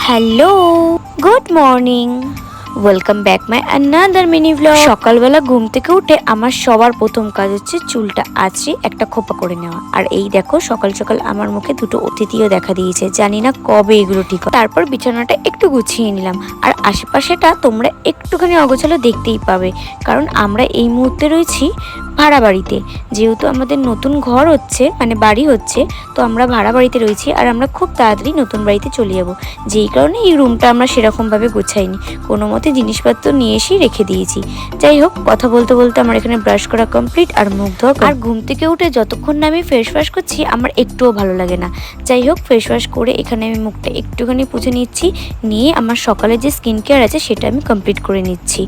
Hello, good morning, welcome back my another mini blog. সকালবেলা ঘুম থেকে উঠে আমার সবার প্রথম কাজ হচ্ছে চুলটা আঁচড়ে একটা খোপা করে নেওয়া। আর এই দেখো সকাল সকাল আমার মুখে দুটো অতিথিও দেখা দিয়েছে, জানি না কবে এগুলো ঠিক হয়। তারপর বিছানাটা একটু গুছিয়ে নিলাম, আর আশেপাশেটা তোমরা একটুখানি অগোছালো দেখতেই পাবে, কারণ আমরা এই মুহূর্তে রয়েছি ভাড়া বাড়িতে। যেহেতু আমাদের নতুন ঘর হচ্ছে, মানে বাড়ি হচ্ছে, তো আমরা ভাড়া বাড়িতে রয়েছি। আর আমরা খুব তাড়াতাড়ি নতুন বাড়িতে চলে যাব, যেই কারণে এই রুমটা আমরা সেরকমভাবে গোছাইনি, কোনো মতে জিনিসপত্র নিয়ে এসেই রেখে দিয়েছি। যাই হোক, কথা বলতে বলতে আমার এখানে ব্রাশ করা কমপ্লিট, আর মুখ ধোয়া। আর ঘুম থেকে উঠে যতক্ষণ না আমি ফেস ওয়াশ করছি আমার একটুও ভালো লাগে না। যাই হোক, ফেস ওয়াশ করে এখানে আমি মুখটা একটুখানি পুছে নিচ্ছি, নিয়ে আমার সকালে যে স্কিন কেয়ার আছে সেটা আমি কমপ্লিট করে নিচ্ছি।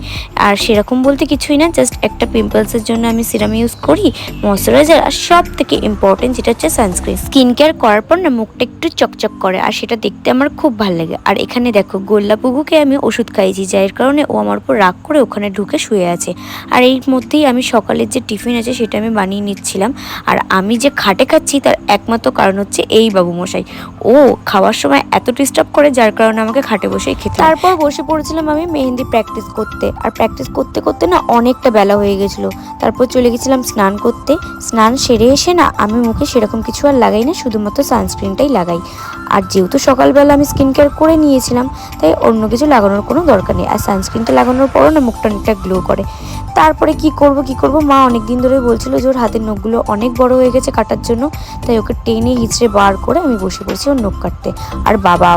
আর সেরকম বলতে কিছুই না, জাস্ট একটা পিম্পলসের জন্য আমি সিরাম ইউজ করি, ময়শ্চারাইজার, আর সব থেকে ইম্পর্টেন্ট যেটা হচ্ছে সানস্ক্রিন। স্কিন কেয়ার করার পর না মুখটা একটু চকচক করে, আর সেটা দেখতে আমার খুব ভালো লাগে। আর এখানে দেখো গোল্লাপুকুকে আমি ওষুধ খাইয়েছি, যার কারণে ও আমার উপর রাগ করে ওখানে ঢুকে শুয়ে আছে। আর এই মধ্যেই আমি সকালের যে টিফিন আছে সেটা আমি বানিয়ে নিচ্ছিলাম। আর আমি যে খাটে খাচ্ছি তার একমাত্র কারণ হচ্ছে এই বাবুমশাই। ও খাওয়ার সময় এত ডিস্টার্ব করে, যার কারণে আমাকে খাটে বসেই খেতে। তারপর বসে পড়েছিলাম আমি মেহেন্দি প্র্যাকটিস করতে, আর প্র্যাকটিস করতে করতে না অনেকটা বেলা হয়ে গেছিলো। তারপর চলে গেছিলাম স্নান করতে। স্নান সেরে এসে না আমি মুখে সেরকম কিছু আর লাগাই না, শুধুমাত্র সানস্ক্রিনটাই লাগাই। আর যেহেতু সকালবেলা আমি স্কিন কেয়ার করে নিয়েছিলাম, তাই অন্য কিছু লাগানোর কোনো দরকার নেই। আর সানস্ক্রিনটা লাগানোর পরও না মুখটা অনেকটা গ্লো করে। তারপরে কি করব, মা অনেক দিন ধরে বলছিল যে ওর হাতের নখগুলো অনেক বড় হয়ে গেছে কাটার জন্য, তাই ওকে টেনে হিচড়ে বার করে আমি বসে পড়েছি ওর নখ কাটতে। আর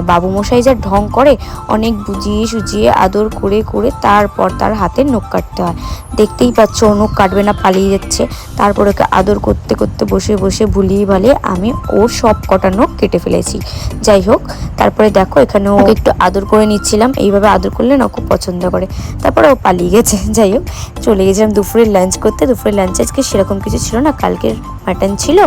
বাবু মশাই যা ঢং করে, অনেক বুঝিয়ে সুজিয়ে আদর করে করে তারপর তার হাতের নখ কাটতে হয়। দেখতেই পাচ্ছ ও নখ কাটবে না, পালিয়ে যাচ্ছে। তারপর ওকে আদর করতে করতে বসে বসে ভুলিয়ে ভালিয়ে আমি ওর সব কটা নখ কেটে ফেলেছি। যাই হোক, তারপরে দেখো এখানে ওকে একটু আদর করে নিচ্ছিলাম, এইভাবে আদর করলে না খুব পছন্দ করে। তারপরে ও পালিয়ে গেছে। যাই হোক, চলে গেছিলাম দুপুরের লাঞ্চ করতে। দুপুরের লাঞ্চে আজকে সেরকম কিছু ছিল না, কালকের মাটন ছিল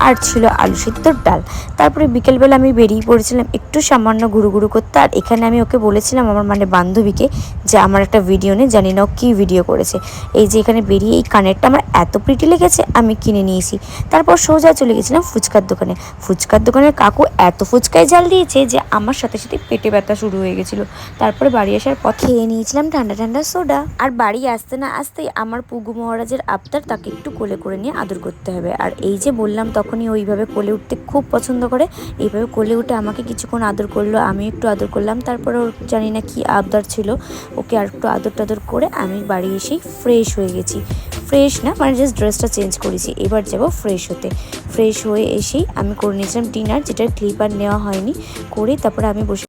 আর ছিল আলু সিদ্ধর ডাল। তারপরে বিকেলবেলা আমি বেরিয়ে পড়েছিলাম একটু সামান্য ঘুরু করতে। আর এখানে আমি ওকে বলেছিলাম, আমার মানে বান্ধবীকে, যে আমার একটা ভিডিও নেই, জানি না ও কী ভিডিও করেছে। এই যে এখানে বেরিয়ে এই কানেরটা আমার এত প্রিটি লেগেছে, আমি কিনে নিয়েছি। তারপর সোজা চলে গেছিলাম ফুচকার দোকানে। ফুচকার দোকানের কাকু এত ফুচকায় জাল দিয়েছে যে আমার সাথে সাথে পেটে ব্যথা শুরু হয়ে গেছিলো। তারপরে বাড়ি আসার পর খেয়ে নিয়েছিলাম ঠান্ডা ঠান্ডা সোডা। আর বাড়ি আসতে না আসতেই আমার পুগু মহারাজের আবদার, তাকে একটু কোলে করে নিয়ে আদর করতে হবে। আর এই যে বললাম, তখনই ওইভাবে কোলে উঠতে খুব পছন্দ করে। এইভাবে কোলে উঠে আমাকে কিছুক্ষণ আদর করলো, আমি একটু আদর করলাম। তারপরে ওর জানি না কি আবদার ছিল, ওকে আর একটু আদর টাদর করে আমি বাড়ি এসেই ফ্রেশ হয়ে গেছি। ফ্রেশ না, মানে জাস্ট ড্রেসটা চেঞ্জ করেছি, এবার যাবো ফ্রেশ হতে। ফ্রেশ হয়ে এসেই আমি করে নিয়েছিলাম ডিনার, যেটার ক্লিপ আর নেওয়া হয়নি, করে তারপরে আমি বসে